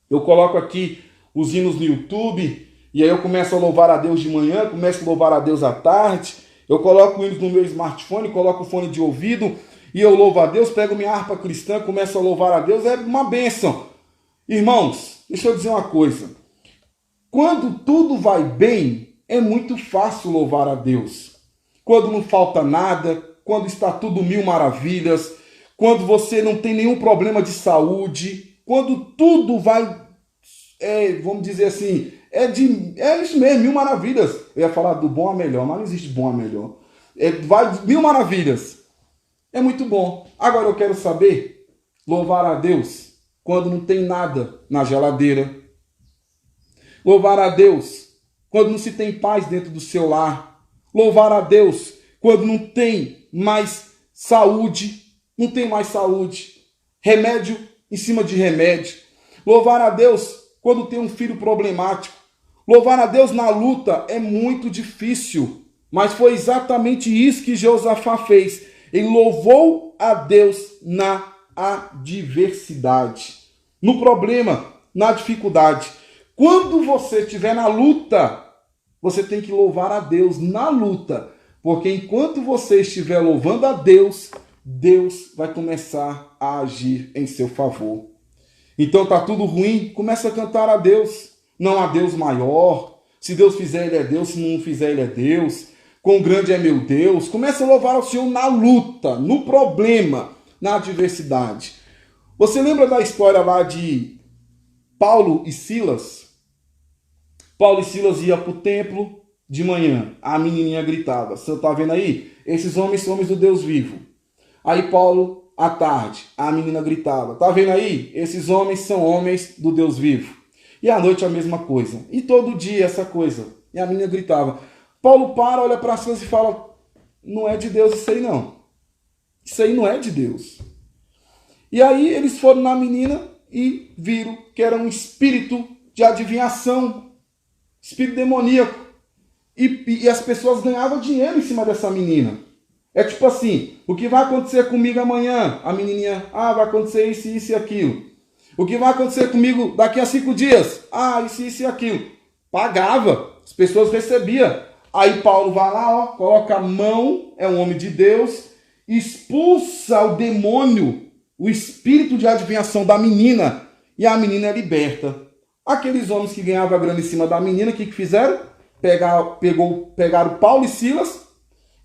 [SPEAKER 1] Eu coloco aqui os hinos no YouTube, e aí eu começo a louvar a Deus de manhã, começo a louvar a Deus à tarde, eu coloco hinos no meu smartphone, coloco o fone de ouvido, e eu louvo a Deus, pego minha harpa cristã, começo a louvar a Deus, é uma bênção. Irmãos, deixa eu dizer uma coisa. Quando tudo vai bem, é muito fácil louvar a Deus. Quando não falta nada, quando está tudo mil maravilhas, quando você não tem nenhum problema de saúde, quando tudo vai, vamos dizer assim, é isso mesmo, mil maravilhas. Eu ia falar do bom a melhor, mas não existe bom a melhor. Vai mil maravilhas. É muito bom. Agora eu quero saber, louvar a Deus quando não tem nada na geladeira. Louvar a Deus quando não se tem paz dentro do seu lar. Louvar a Deus quando não tem mais saúde. Não tem mais saúde. Remédio em cima de remédio. Louvar a Deus quando tem um filho problemático. Louvar a Deus na luta é muito difícil. Mas foi exatamente isso que Josafá fez. Ele louvou a Deus na adversidade, no problema, na dificuldade. Quando você estiver na luta, você tem que louvar a Deus na luta, porque enquanto você estiver louvando a Deus, Deus vai começar a agir em seu favor. Então tá tudo ruim, começa a cantar a Deus. Não há Deus maior. Se Deus fizer, Ele é Deus. Se não fizer, Ele é Deus. Quão grande é meu Deus. Começa a louvar ao Senhor na luta, no problema, na adversidade. Você lembra da história lá de Paulo e Silas? Paulo e Silas iam para o templo de manhã. A menininha gritava. Você está vendo aí? Esses homens são homens do Deus vivo. Aí Paulo, à tarde, a menina gritava. Está vendo aí? Esses homens são homens do Deus vivo. E à noite a mesma coisa. E todo dia essa coisa. E a menina gritava. Paulo para, olha para Silas e fala: não é de Deus isso aí não. Isso aí não é de Deus. E aí eles foram na menina e viram que era um espírito de adivinhação, espírito demoníaco. E as pessoas ganhavam dinheiro em cima dessa menina. É tipo assim, o que vai acontecer comigo amanhã? A menininha, vai acontecer isso, isso e aquilo. O que vai acontecer comigo daqui a 5 dias? Isso e aquilo. Pagava, as pessoas recebiam. Aí Paulo vai lá, coloca a mão, é um homem de Deus, expulsa o demônio, o espírito de adivinhação da menina, e a menina é liberta. Aqueles homens que ganhavam a grana em cima da menina, o que fizeram? Pegaram Paulo e Silas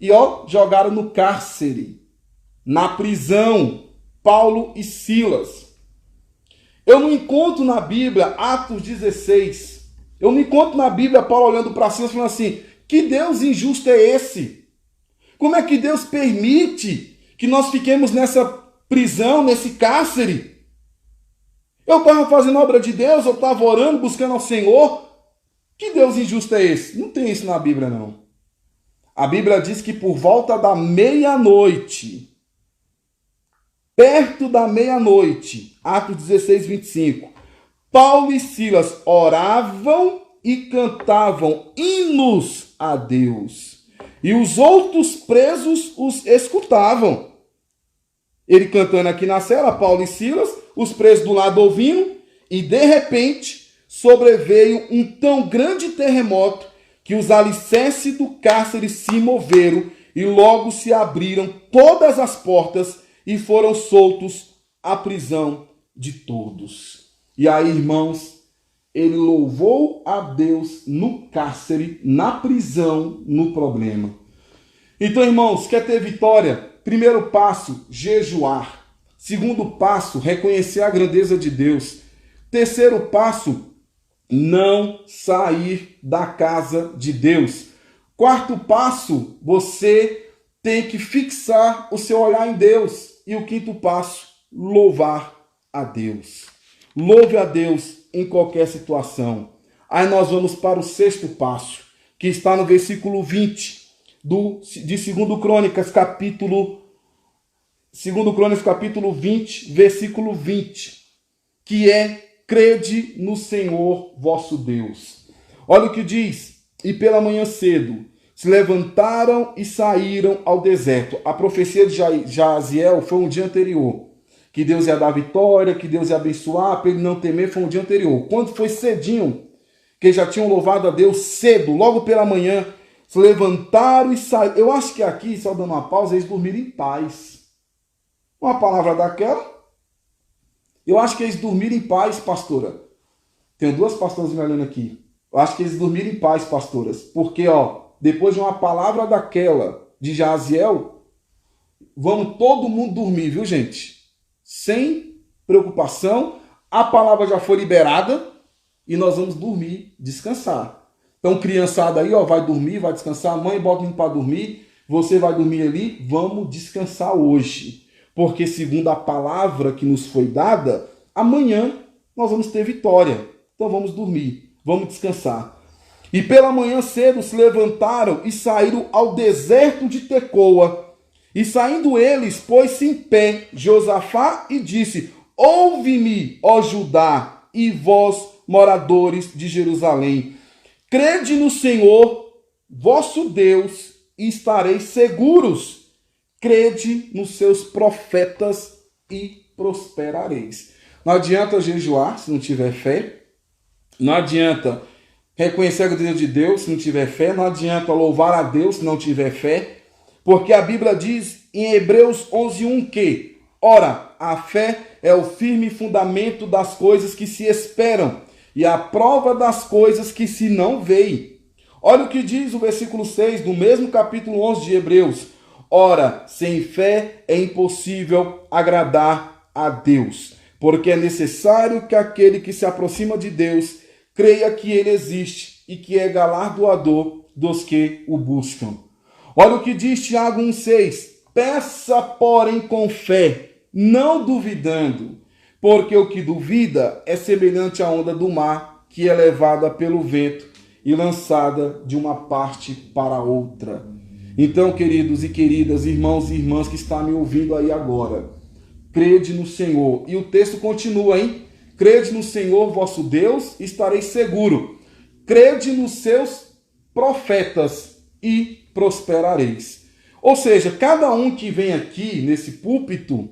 [SPEAKER 1] e jogaram no cárcere, na prisão, Paulo e Silas. Eu não encontro na Bíblia, Atos 16, eu não encontro na Bíblia Paulo olhando para cima e falando assim, que Deus injusto é esse? Como é que Deus permite que nós fiquemos nessa prisão, nesse cárcere? Eu estava fazendo obra de Deus, eu estava orando, buscando ao Senhor. Que Deus injusto é esse? Não tem isso na Bíblia, não. A Bíblia diz que por volta da meia-noite, perto da meia-noite, Atos 16, 25, Paulo e Silas oravam e cantavam hinos a Deus. E os outros presos os escutavam. Ele cantando aqui na cela, Paulo e Silas, os presos do lado ouvindo, e de repente sobreveio um tão grande terremoto que os alicerces do cárcere se moveram e logo se abriram todas as portas e foram soltos à prisão de todos. E aí, irmãos, ele louvou a Deus no cárcere, na prisão, no problema. Então, irmãos, quer ter vitória? Primeiro passo, jejuar. Segundo passo, reconhecer a grandeza de Deus. Terceiro passo, não sair da casa de Deus. Quarto passo, você tem que fixar o seu olhar em Deus. E o quinto passo, louvar a Deus. Louve a Deus em qualquer situação. Aí nós vamos para o sexto passo, que está no versículo 20 de 2 Crônicas, capítulo 20, versículo 20, que é crede no Senhor vosso Deus. Olha o que diz. E pela manhã cedo se levantaram e saíram ao deserto. A profecia de Jaziel foi um dia anterior. Que Deus ia dar vitória, que Deus ia abençoar, para ele não temer, foi um dia anterior. Quando foi cedinho, que já tinham louvado a Deus cedo, logo pela manhã, se levantaram e saíram. Eu acho que aqui, só dando uma pausa, eles dormiram em paz. Uma palavra daquela... Eu acho que eles dormiram em paz, pastora. Tenho duas pastoras me olhando aqui. Eu acho que eles dormiram em paz, pastoras. Porque, depois de uma palavra daquela de Jaziel, vamos todo mundo dormir, viu, gente? Sem preocupação. A palavra já foi liberada e nós vamos dormir, descansar. Então, criançada aí, vai dormir, vai descansar. A mãe bota o menino para dormir. Você vai dormir ali. Vamos descansar hoje. Porque segundo a palavra que nos foi dada, amanhã nós vamos ter vitória. Então vamos dormir, vamos descansar. E pela manhã cedo se levantaram e saíram ao deserto de Tecoa. E saindo eles, pôs-se em pé Josafá e disse, ouve-me, ó Judá, e vós, moradores de Jerusalém. Crede no Senhor, vosso Deus, e estareis seguros. Crede nos seus profetas e prosperareis. Não adianta jejuar se não tiver fé. Não adianta reconhecer a grandeza de Deus se não tiver fé. Não adianta louvar a Deus se não tiver fé. Porque a Bíblia diz em Hebreus 11:1 que, ora, a fé é o firme fundamento das coisas que se esperam e a prova das coisas que se não veem. Olha o que diz o versículo 6 do mesmo capítulo 11 de Hebreus. Ora, sem fé é impossível agradar a Deus, porque é necessário que aquele que se aproxima de Deus creia que ele existe e que é galardoador dos que o buscam. Olha o que diz Tiago 1,6. Peça, porém, com fé, não duvidando, porque o que duvida é semelhante à onda do mar, que é levada pelo vento e lançada de uma parte para outra. Então, queridos e queridas, irmãos e irmãs que estão me ouvindo aí agora, crede no Senhor. E o texto continua, hein? Crede no Senhor vosso Deus, estareis seguro. Crede nos seus profetas e prosperareis. Ou seja, cada um que vem aqui nesse púlpito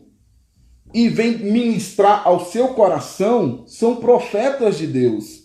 [SPEAKER 1] e vem ministrar ao seu coração são profetas de Deus.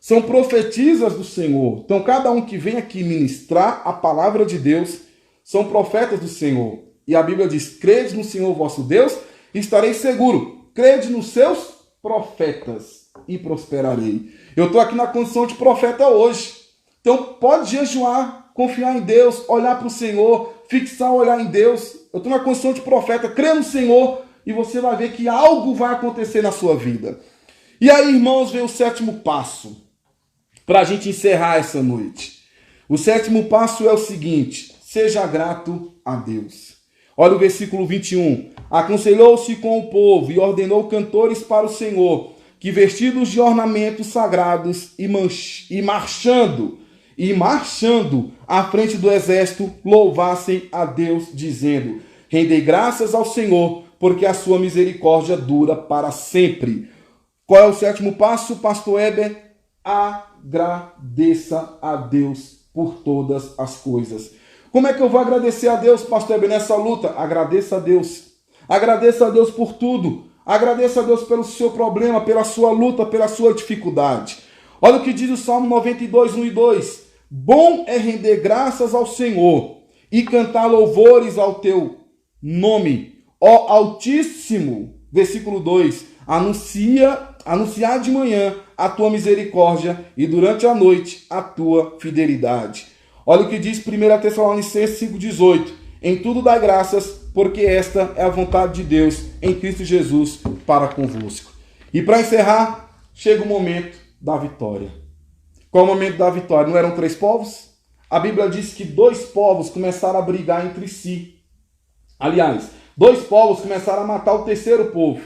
[SPEAKER 1] São profetisas do Senhor. Então, cada um que vem aqui ministrar a palavra de Deus são profetas do Senhor. E a Bíblia diz, crede no Senhor vosso Deus e estareis seguro. Crede nos seus profetas e prosperarei. Eu estou aqui na condição de profeta hoje. Então, pode jejuar, confiar em Deus, olhar para o Senhor, fixar o olhar em Deus. Eu estou na condição de profeta, crê no Senhor e você vai ver que algo vai acontecer na sua vida. E aí, irmãos, vem o sétimo passo, para a gente encerrar essa noite. O sétimo passo é o seguinte: seja grato a Deus. Olha o versículo 21. Aconselhou-se com o povo e ordenou cantores para o Senhor, que vestidos de ornamentos sagrados e marchando à frente do exército, louvassem a Deus, dizendo: rendei graças ao Senhor, porque a sua misericórdia dura para sempre. Qual é o sétimo passo, pastor Heber? Agradeça a Deus por todas as coisas. Como é que eu vou agradecer a Deus, pastor Heber, nessa luta? Agradeça a Deus. Agradeça a Deus por tudo. Agradeça a Deus pelo seu problema, pela sua luta, pela sua dificuldade. Olha o que diz o Salmo 92, 1 e 2. Bom é render graças ao Senhor e cantar louvores ao teu nome, ó Altíssimo. Versículo 2. Anunciar de manhã a tua misericórdia e durante a noite a tua fidelidade. Olha o que diz 1 Tessalonicenses 5,18. Em tudo dai graças, porque esta é a vontade de Deus em Cristo Jesus para convosco. E para encerrar, chega o momento da vitória. Qual é o momento da vitória? Não eram 3 povos? A Bíblia diz que 2 povos começaram a brigar entre si. Aliás, 2 povos começaram a matar o terceiro povo.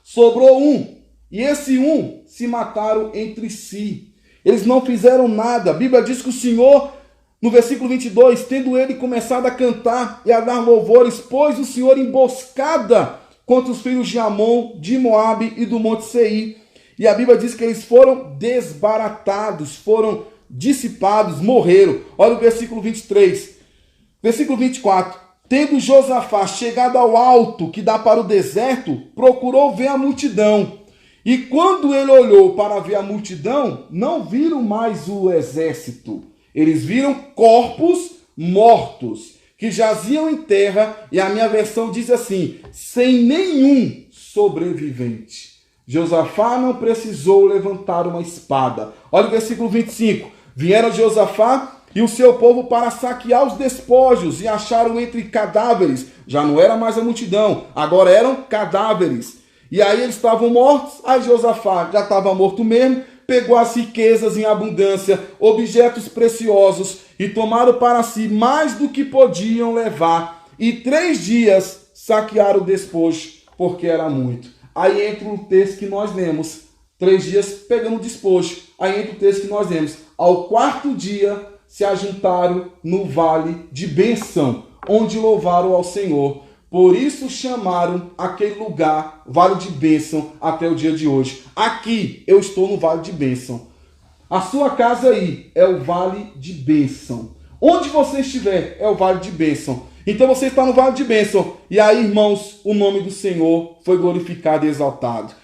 [SPEAKER 1] Sobrou um. E esse um se mataram entre si. Eles não fizeram nada. A Bíblia diz que o Senhor, no versículo 22, tendo ele começado a cantar e a dar louvores, pôs o Senhor emboscada contra os filhos de Amon, de Moabe e do Monte Seir. E a Bíblia diz que eles foram desbaratados, foram dissipados, morreram. Olha o versículo 23. Versículo 24. Tendo Josafá chegado ao alto que dá para o deserto, procurou ver a multidão. E quando ele olhou para ver a multidão, não viram mais o exército. Eles viram corpos mortos, que jaziam em terra, e a minha versão diz assim: sem nenhum sobrevivente. Josafá não precisou levantar uma espada. Olha o versículo 25. Vieram Josafá e o seu povo para saquear os despojos, e acharam entre cadáveres. Já não era mais a multidão, agora eram cadáveres. E aí eles estavam mortos, aí Josafá já estava morto mesmo, pegou as riquezas em abundância, objetos preciosos, e tomaram para si mais do que podiam levar. E 3 dias saquearam o despojo, porque era muito. Aí entra o texto que nós lemos, 3 dias pegando o despojo. Aí entra o texto que nós lemos. Ao 4º dia se ajuntaram no vale de bênção, onde louvaram ao Senhor. Por isso chamaram aquele lugar vale de bênção até o dia de hoje. Aqui eu estou no vale de bênção. A sua casa aí é o vale de bênção. Onde você estiver é o vale de bênção. Então você está no vale de bênção. E aí, irmãos, o nome do Senhor foi glorificado e exaltado.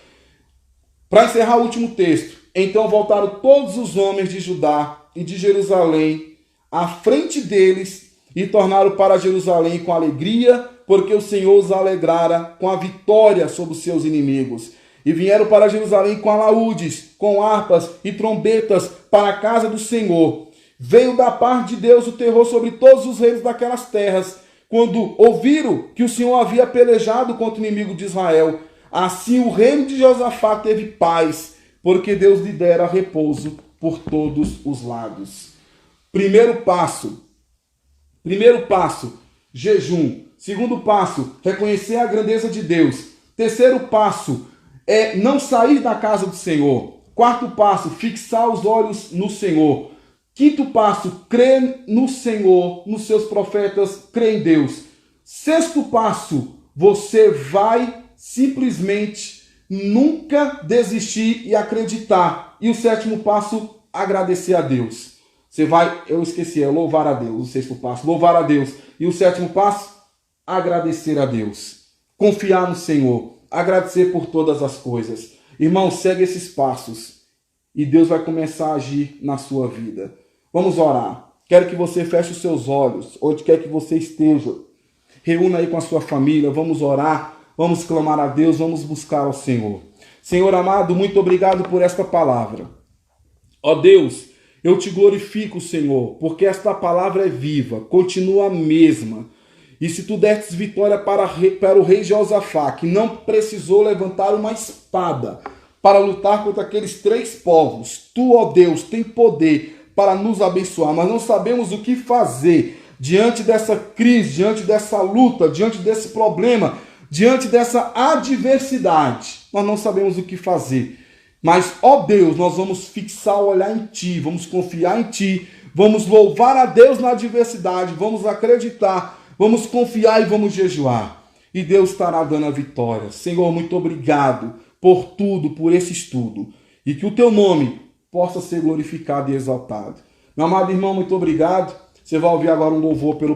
[SPEAKER 1] Para encerrar o último texto. Então voltaram todos os homens de Judá e de Jerusalém à frente deles e tornaram para Jerusalém com alegria, porque o Senhor os alegrara com a vitória sobre os seus inimigos. E vieram para Jerusalém com alaúdes, com harpas e trombetas para a casa do Senhor. Veio da parte de Deus o terror sobre todos os reis daquelas terras, quando ouviram que o Senhor havia pelejado contra o inimigo de Israel. Assim o reino de Josafá teve paz, porque Deus lhe dera repouso por todos os lados. Primeiro passo, jejum. Segundo passo, reconhecer a grandeza de Deus. Terceiro passo é não sair da casa do Senhor. Quarto passo, fixar os olhos no Senhor. Quinto passo, crer no Senhor, nos seus profetas, crer em Deus. Sexto passo, você vai simplesmente nunca desistir e acreditar. E o sétimo passo, agradecer a Deus. Você vai, louvar a Deus. O sexto passo, louvar a Deus. E o sétimo passo, agradecer a Deus. Confiar no Senhor. Agradecer por todas as coisas. Irmão, segue esses passos e Deus vai começar a agir na sua vida. Vamos orar. Quero que você feche os seus olhos, onde quer que você esteja. Reúna aí com a sua família, vamos orar, vamos clamar a Deus, vamos buscar ao Senhor. Senhor amado, muito obrigado por esta palavra. Ó Deus, eu te glorifico, Senhor, porque esta palavra é viva, continua a mesma. E se tu destes vitória para o rei Josafá, que não precisou levantar uma espada para lutar contra aqueles 3 povos. Tu, ó Deus, tem poder para nos abençoar, mas não sabemos o que fazer diante dessa crise, diante dessa luta, diante desse problema, diante dessa adversidade. Nós não sabemos o que fazer. Mas, ó Deus, nós vamos fixar o olhar em Ti, vamos confiar em Ti, vamos louvar a Deus na adversidade, vamos acreditar, vamos confiar e vamos jejuar. E Deus estará dando a vitória. Senhor, muito obrigado por tudo, por esse estudo. E que o Teu nome possa ser glorificado e exaltado. Meu amado irmão, muito obrigado. Você vai ouvir agora um louvor pelo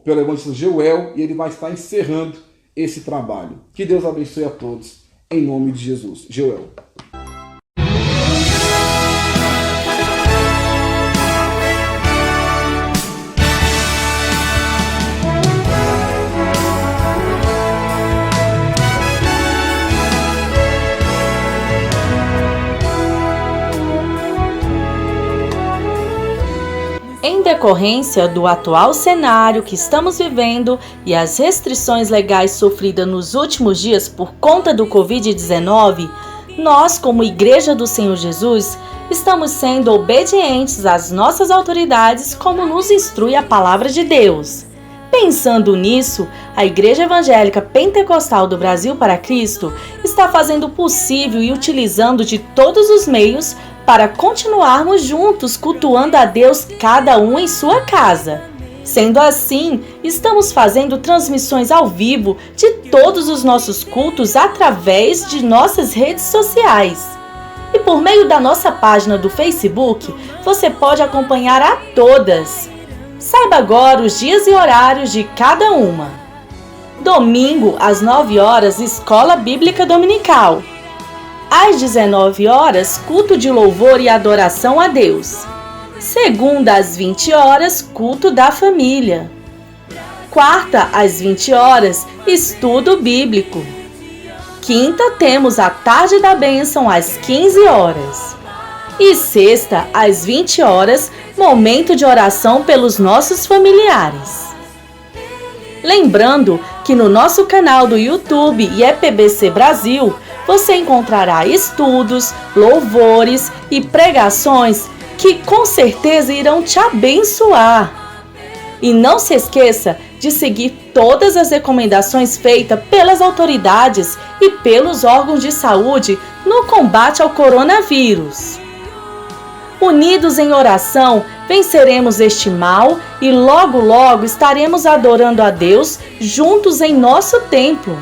[SPEAKER 1] evangelista Joel, e ele vai estar encerrando esse trabalho. Que Deus abençoe a todos, em nome de Jesus. Joel.
[SPEAKER 2] Em decorrência do atual cenário que estamos vivendo e as restrições legais sofridas nos últimos dias por conta do Covid-19, nós, como Igreja do Senhor Jesus, estamos sendo obedientes às nossas autoridades, como nos instrui a Palavra de Deus. Pensando nisso, a Igreja Evangélica Pentecostal do Brasil para Cristo está fazendo o possível e utilizando de todos os meios para continuarmos juntos cultuando a Deus, cada um em sua casa. Sendo assim, estamos fazendo transmissões ao vivo de todos os nossos cultos através de nossas redes sociais. E por meio da nossa página do Facebook, você pode acompanhar a todas. Saiba agora os dias e horários de cada uma. Domingo, às 9 horas, Escola Bíblica Dominical. Às 19 horas, culto de louvor e adoração a Deus. Segunda, às 20 horas, culto da família. Quarta, às 20 horas, estudo bíblico. Quinta, temos a tarde da bênção às 15 horas. E sexta, às 20 horas, momento de oração pelos nossos familiares. Lembrando que no nosso canal do YouTube IEPBC Brasil, você encontrará estudos, louvores e pregações que com certeza irão te abençoar. E não se esqueça de seguir todas as recomendações feitas pelas autoridades e pelos órgãos de saúde no combate ao coronavírus. Unidos em oração, venceremos este mal e logo, logo estaremos adorando a Deus juntos em nosso templo.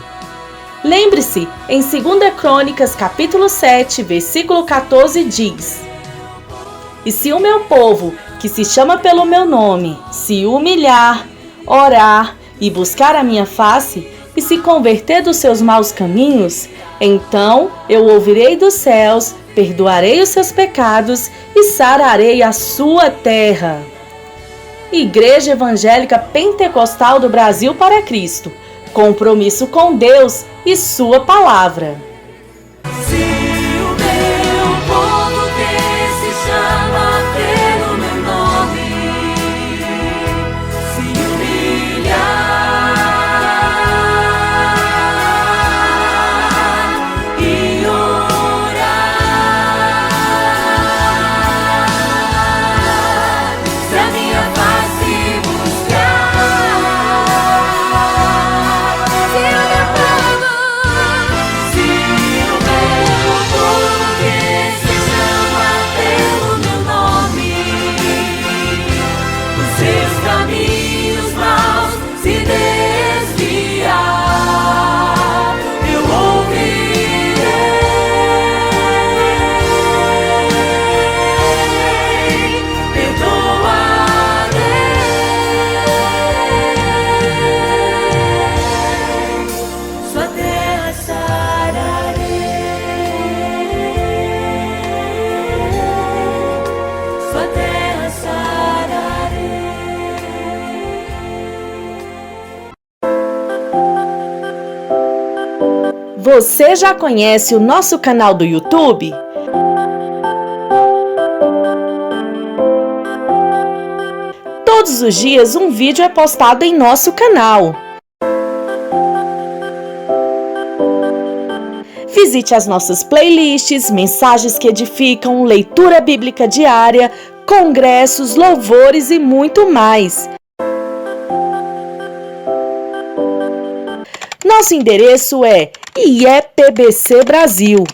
[SPEAKER 2] Lembre-se, em 2 Crônicas, capítulo 7, versículo 14, diz: E se o meu povo, que se chama pelo meu nome, se humilhar, orar e buscar a minha face, e se converter dos seus maus caminhos, então eu ouvirei dos céus, perdoarei os seus pecados e sararei a sua terra. Igreja Evangélica Pentecostal do Brasil para Cristo. Compromisso com Deus e sua palavra.
[SPEAKER 3] Se o meu povo que se chama pelo meu nome se humilhar e orar, se a minha face buscar, se o meu povo que se chama pelo meu nome dos seus caminhos maus se desviar, eu ouvirei, perdoarei, sua terra sararei, sua terra sararei.
[SPEAKER 2] Você já conhece o nosso canal do YouTube? Todos os dias um vídeo é postado em nosso canal. Visite as nossas playlists, mensagens que edificam, leitura bíblica diária, congressos, louvores e muito mais. Nosso endereço é IEPBC Brasil.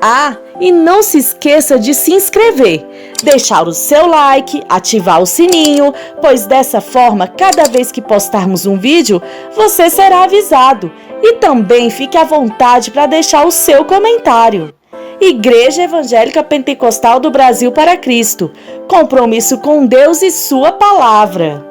[SPEAKER 2] Ah, e não se esqueça de se inscrever, deixar o seu like, ativar o sininho, pois dessa forma, cada vez que postarmos um vídeo, você será avisado. E também fique à vontade para deixar o seu comentário. Igreja Evangélica Pentecostal do Brasil para Cristo. Compromisso com Deus e Sua Palavra.